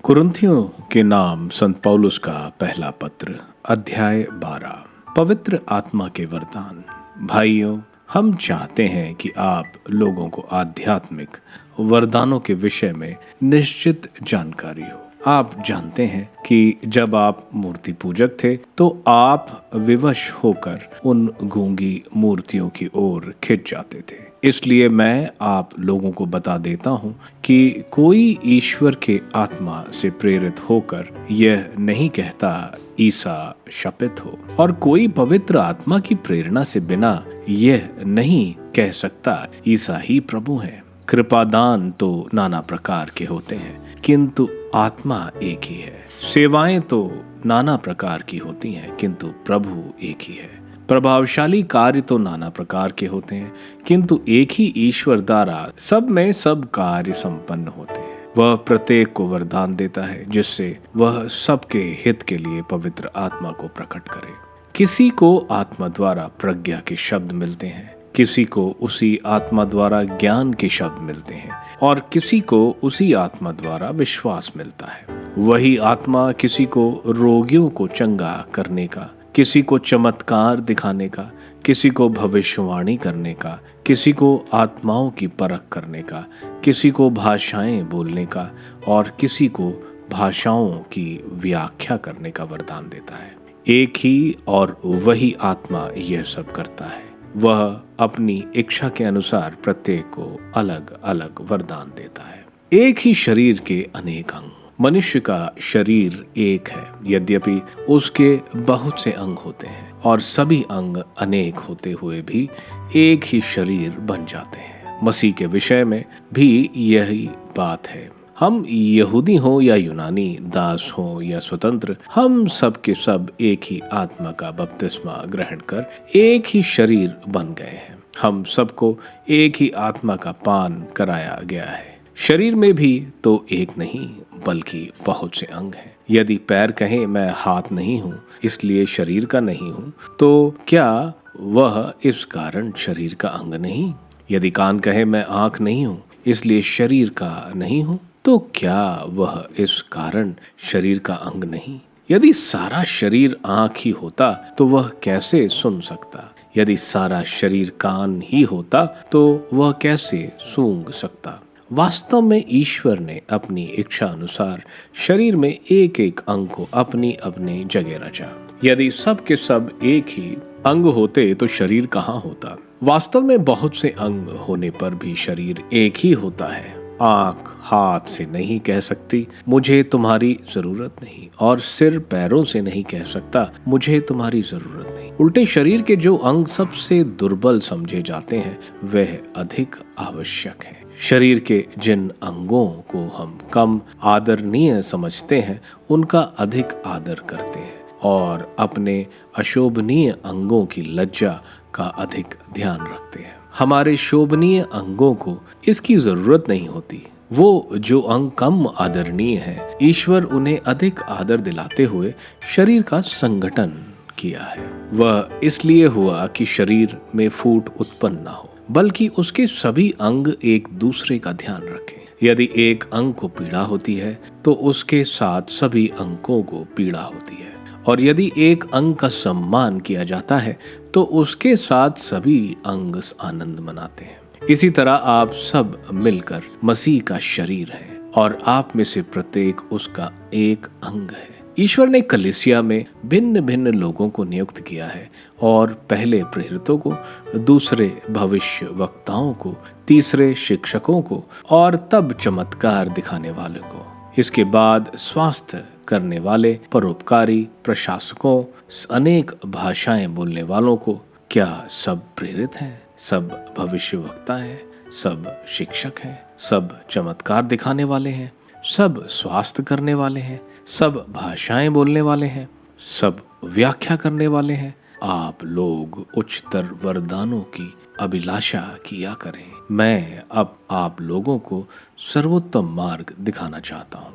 कुरिन्थियों के नाम संत पौलुस का पहला पत्र अध्याय 12। पवित्र आत्मा के वरदान। भाइयों, हम चाहते हैं कि आप लोगों को आध्यात्मिक वरदानों के विषय में निश्चित जानकारी हो। आप जानते हैं कि जब आप मूर्ति पूजक थे तो आप विवश होकर उन गूंगी मूर्तियों की ओर खिंच जाते थे। इसलिए मैं आप लोगों को बता देता हूं कि कोई ईश्वर के आत्मा से प्रेरित होकर यह नहीं कहता ईसा शपित हो, और कोई पवित्र आत्मा की प्रेरणा से बिना यह नहीं कह सकता ईसा ही प्रभु है। कृपादान तो नाना प्रकार के होते हैं, किंतु आत्मा एक ही है। सेवाएं तो नाना प्रकार की होती हैं, किंतु प्रभु एक ही है। प्रभावशाली कार्य तो नाना प्रकार के होते हैं, किंतु एक ही ईश्वर द्वारा सब में सब कार्य संपन्न होते हैं। वह प्रत्येक को वरदान देता है जिससे वह सबके हित के लिए पवित्र आत्मा को प्रकट करे। किसी को आत्मा द्वारा प्रज्ञा के शब्द मिलते हैं, किसी को उसी आत्मा द्वारा ज्ञान के शब्द मिलते हैं, और किसी को उसी आत्मा द्वारा विश्वास मिलता है। वही आत्मा किसी को रोगियों को चंगा करने का, किसी को चमत्कार दिखाने का, किसी को भविष्यवाणी करने का, किसी को आत्माओं की परख करने का, किसी को भाषाएं बोलने का, और किसी को भाषाओं की व्याख्या करने का वरदान देता है। एक ही और वही आत्मा यह सब करता है। वह अपनी इच्छा के अनुसार प्रत्येक को अलग अलग वरदान देता है। एक ही शरीर के अनेक अंग। मनुष्य का शरीर एक है, यद्यपि उसके बहुत से अंग होते हैं, और सभी अंग अनेक होते हुए भी एक ही शरीर बन जाते हैं। मसीह के विषय में भी यही बात है। हम यहूदी हो या यूनानी, दास हो या स्वतंत्र, हम सब के सब एक ही आत्मा का बपतिस्मा ग्रहण कर एक ही शरीर बन गए हैं। हम सबको एक ही आत्मा का पान कराया गया है। शरीर में भी तो एक नहीं बल्कि बहुत से अंग हैं। यदि पैर कहे मैं हाथ नहीं हूँ इसलिए शरीर का नहीं हूँ, तो क्या वह इस कारण शरीर का अंग नहीं? यदि कान कहे मैं आँख नहीं हूँ इसलिए शरीर का नहीं हूँ, तो क्या वह इस कारण शरीर का अंग नहीं? यदि सारा शरीर आँख ही होता तो वह कैसे सुन सकता? यदि सारा शरीर कान ही होता तो वह कैसे सूंघ सकता? वास्तव में ईश्वर ने अपनी इच्छा अनुसार शरीर में एक एक अंग को अपनी अपनी जगह रचा। यदि सब के सब एक ही अंग होते तो शरीर कहाँ होता? वास्तव में बहुत से अंग होने पर भी शरीर एक ही होता है। आँख हाथ से नहीं कह सकती मुझे तुम्हारी जरूरत नहीं, और सिर पैरों से नहीं कह सकता मुझे तुम्हारी जरूरत नहीं। उल्टे शरीर के जो अंग सबसे दुर्बल समझे जाते हैं वह अधिक आवश्यक है। शरीर के जिन अंगों को हम कम आदरणीय समझते हैं उनका अधिक आदर करते हैं, और अपने अशोभनीय अंगों की लज्जा का अधिक ध्यान रखते हैं। हमारे शोभनीय अंगों को इसकी जरूरत नहीं होती। वो जो अंग कम आदरणीय है, ईश्वर उन्हें अधिक आदर दिलाते हुए शरीर का संगठन किया है। वह इसलिए हुआ कि शरीर में फूट उत्पन्न न हो, बल्कि उसके सभी अंग एक दूसरे का ध्यान रखें। यदि एक अंग को पीड़ा होती है तो उसके साथ सभी अंगों को पीड़ा होती है, और यदि एक अंग का सम्मान किया जाता है तो उसके साथ सभी अंग आनंद मनाते हैं। इसी तरह आप सब मिलकर मसीह का शरीर हैं, और आप में से प्रत्येक उसका एक अंग है। ईश्वर ने कलीसिया में भिन्न भिन्न लोगों को नियुक्त किया है, और पहले प्रेरितों को, दूसरे भविष्य वक्ताओं को, तीसरे शिक्षकों को, और तब चमत्कार दिखाने वालों को। इसके बाद स्वास्थ्य करने वाले, परोपकारी, प्रशासकों, अनेक भाषाएं बोलने वालों को। क्या सब प्रेरित हैं? सब भविष्य वक्ता हैं? सब शिक्षक हैं? सब चमत्कार दिखाने वाले हैं? सब स्वास्थ्य करने वाले हैं? सब भाषाएं बोलने वाले हैं? सब व्याख्या करने वाले हैं? आप लोग उच्चतर वरदानों की अभिलाषा किया करें। मैं अब आप लोगों को सर्वोत्तम मार्ग दिखाना चाहता हूँ।